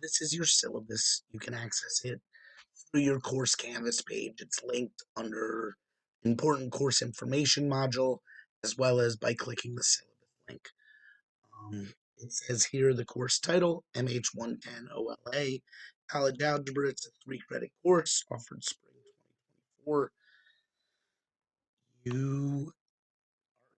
this is your syllabus. You can access it through your course Canvas page. It's linked under important course information module, as well as by clicking the syllabus link. It says here the course title, MH110OLA, College Algebra. It's a 3-credit course offered spring 2024. You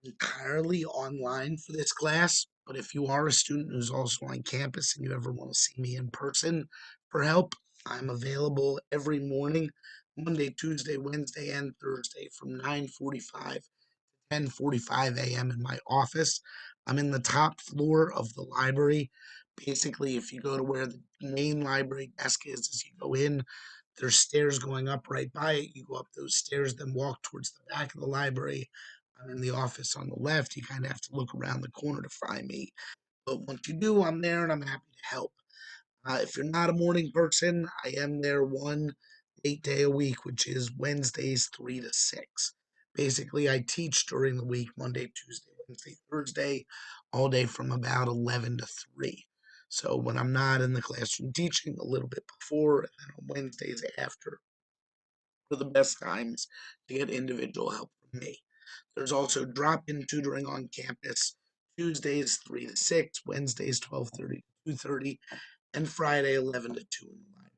entirely online for this class, but if you are a student who's also on campus and you ever want to see me in person for help, I'm available every morning, Monday, Tuesday, Wednesday, and Thursday from 9:45 to 10:45 a.m. in my office. I'm in the top floor of the library. Basically, if you go to where the main library desk is, as you go in, there's stairs going up right by it. You go up those stairs, then walk towards the back of the library. I'm in the office on the left. You kind of have to look around the corner to find me. But once you do, I'm there and I'm happy to help. If you're not a morning person, I am there one late day a week, which is Wednesdays 3 to 6. Basically, I teach during the week, Monday, Tuesday, Wednesday, Thursday, all day from about 11 to 3. So when I'm not in the classroom teaching, a little bit before, and then on Wednesdays after, are the best times to get individual help from me. There's also drop-in tutoring on campus, Tuesdays 3 to 6, Wednesdays 12:30 to 2:30, and Friday 11 to 2 in the library.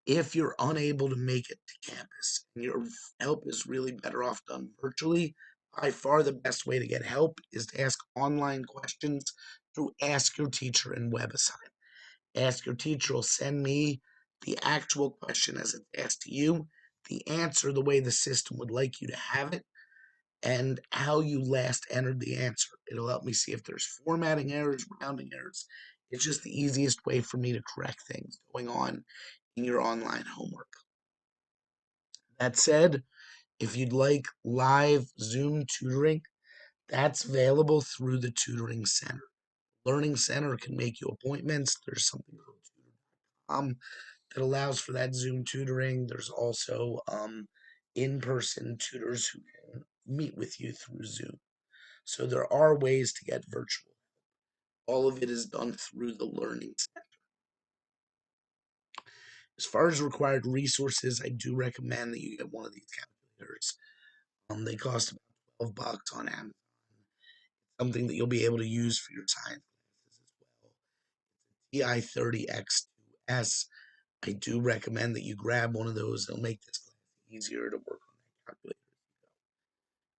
If you're unable to make it to campus and your help is really better off done virtually, by far the best way to get help is to ask online questions through Ask Your Teacher in WebAssign. Ask Your Teacher will send me the actual question as it's asked to you, the answer the way the system would like you to have it, and how you last entered the answer. It'll help me see if there's formatting errors, rounding errors. It's just the easiest way for me to correct things going on in your online homework. That said, if you'd like live Zoom tutoring, that's available through the Tutoring Center. Learning Center can make you appointments. There's something called tutor.com that allows for that Zoom tutoring. There's also in-person tutors who can meet with you through Zoom. So there are ways to get virtual. All of it is done through the Learning Center. As far as required resources, I do recommend that you get one of these calculators. They cost about $12 on Amazon. Something that you'll be able to use for your science classes as well. TI-30X2S. I do recommend that you grab one of those. It'll make this class easier to work on that calculator.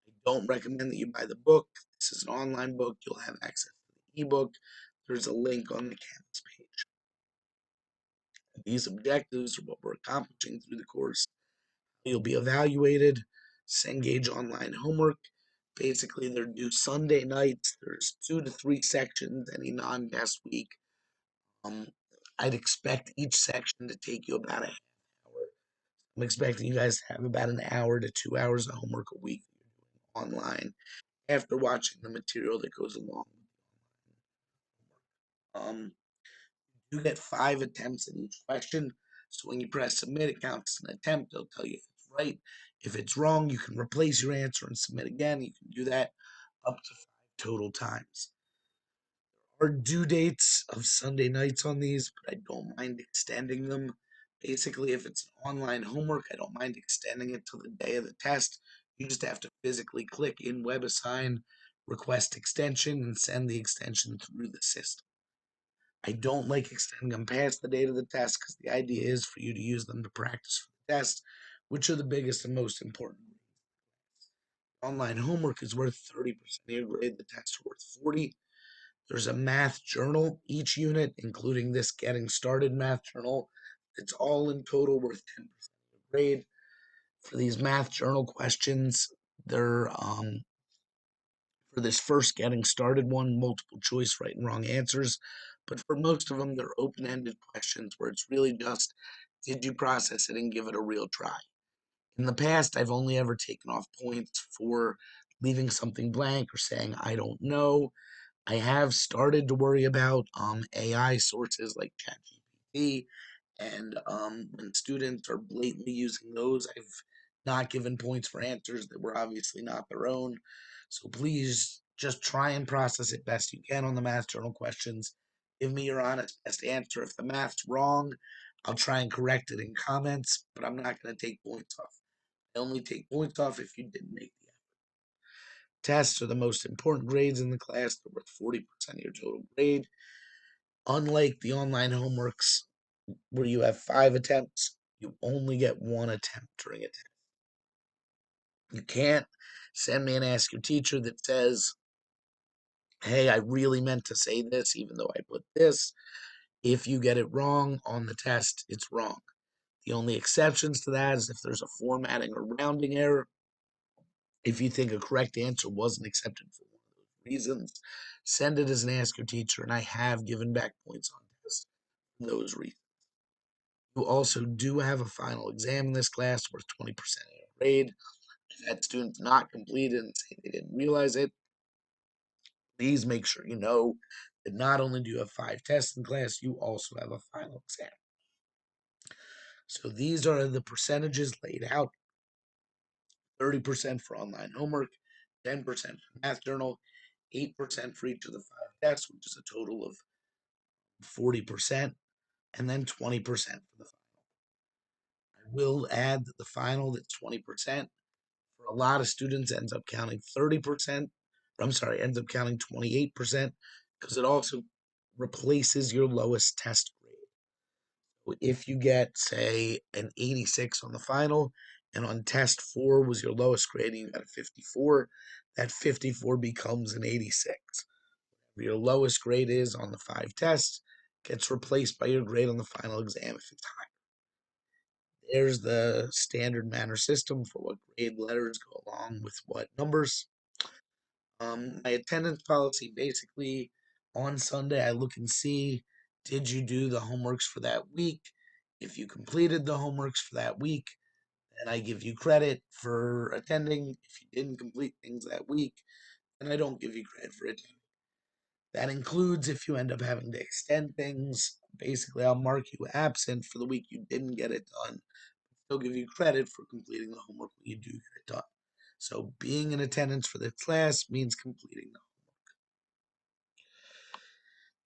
I don't recommend that you buy the book. This is an online book. You'll have access to the ebook. There's a link on the Canvas page. These objectives are what we're accomplishing through the course. You'll be evaluated, Cengage online homework. Basically, they're due Sunday nights. There's 2 to 3 sections any non-test week. Um, I'd expect each section to take you about a half hour. I'm expecting you guys to have about an hour to 2 hours of homework a week online after watching the material that goes along with the online homework. You get 5 attempts at each question. So when you press submit, it counts as an attempt. It'll tell you if it's right. If it's wrong, you can replace your answer and submit again. You can do that up to 5 total times. There are due dates of Sunday nights on these, but I don't mind extending them. Basically, if it's online homework, I don't mind extending it till the day of the test. You just have to physically click in WebAssign, request extension, and send the extension through the system. I don't like extending them past the date of the test because the idea is for you to use them to practice for the test, which are the biggest and most important. Online homework is worth 30% of your grade. The tests are worth 40. There's a math journal, each unit, including this getting started math journal. It's all in total worth 10% of your grade. For these math journal questions, they're for this first getting started one, multiple choice right and wrong answers. But for most of them, they're open-ended questions where it's really just, did you process it and give it a real try? In the past, I've only ever taken off points for leaving something blank or saying, I don't know. I have started to worry about AI sources like ChatGPT, and when students are blatantly using those, I've not given points for answers that were obviously not their own. So please just try and process it best you can on the math journal questions. Give me your honest best answer. If the math's wrong, I'll try and correct it in comments, but I'm not going to take points off. I only take points off if you didn't make the effort. Tests are the most important grades in the class. They're worth 40% of your total grade. Unlike the online homeworks where you have 5 attempts, you only get 1 attempt during a test. You can't send me and ask your teacher that says, hey, I really meant to say this, even though I put this. If you get it wrong on the test, it's wrong. The only exceptions to that is if there's a formatting or rounding error. If you think a correct answer wasn't accepted for one of those reasons, send it as an ask your teacher, and I have given back points on tests for those reasons. You also do have a final exam in this class worth 20% of your grade. If that student's not completed and say they didn't realize it, please make sure you know that not only do you have 5 tests in class, you also have a final exam. So these are the percentages laid out. 30% for online homework, 10% for math journal, 8% for each of the 5 tests, which is a total of 40%, and then 20% for the final. I will add that the final, that's 20%, for a lot of students ends up counting 30%. Ends up counting 28% because it also replaces your lowest test grade. If you get, say, an 86 on the final, and on test 4 was your lowest grade, and you got a 54, that 54 becomes an 86. Your lowest grade is on the 5 tests gets replaced by your grade on the final exam if it's higher. There's the standard manner system for what grade letters go along with what numbers. My attendance policy, basically on Sunday, I look and see, did you do the homeworks for that week? If you completed the homeworks for that week, then I give you credit for attending. If you didn't complete things that week, then I don't give you credit for attending. That includes if you end up having to extend things. Basically, I'll mark you absent for the week you didn't get it done. They'll give you credit for completing the homework when you do get it done. So being in attendance for the class means completing the homework.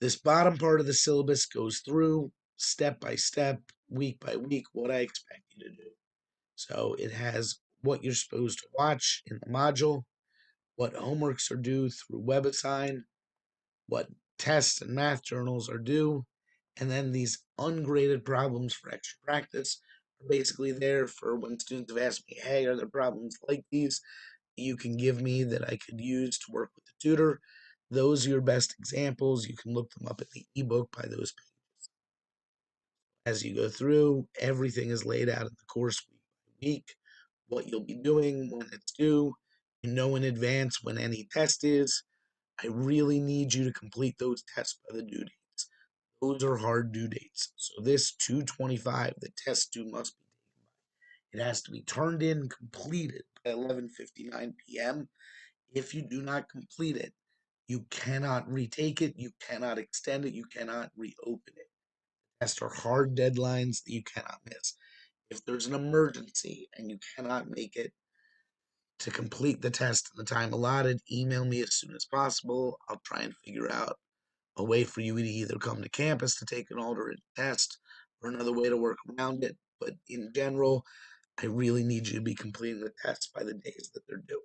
This bottom part of the syllabus goes through step by step, week by week, what I expect you to do. So it has what you're supposed to watch in the module, what homeworks are due through WebAssign, what tests and math journals are due, and then these ungraded problems for extra practice are basically there for when students have asked me, hey, are there problems like these you can give me that I could use to work with the tutor? Those are your best examples. You can look them up in the ebook by those pages. As you go through, everything is laid out in the course week by week, what you'll be doing when it's due. You know in advance when any test is. I really need you to complete those tests by the due dates. Those are hard due dates. So this 225, the test due must be taken by. It has to be turned in, completed by 11:59 p.m. If you do not complete it, you cannot retake it, you cannot extend it, you cannot reopen it. Tests are hard deadlines that you cannot miss. If there's an emergency and you cannot make it to complete the test in the time allotted, email me as soon as possible. I'll try and figure out a way for you to either come to campus to take an alternate test or another way to work around it. But in general, I really need you to be completing the tests by the days that they're due.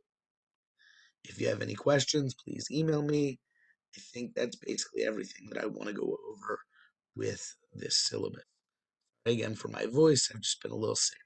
If you have any questions, please email me. I think that's basically everything that I want to go over with this syllabus. Again, for my voice, I've just been a little sick.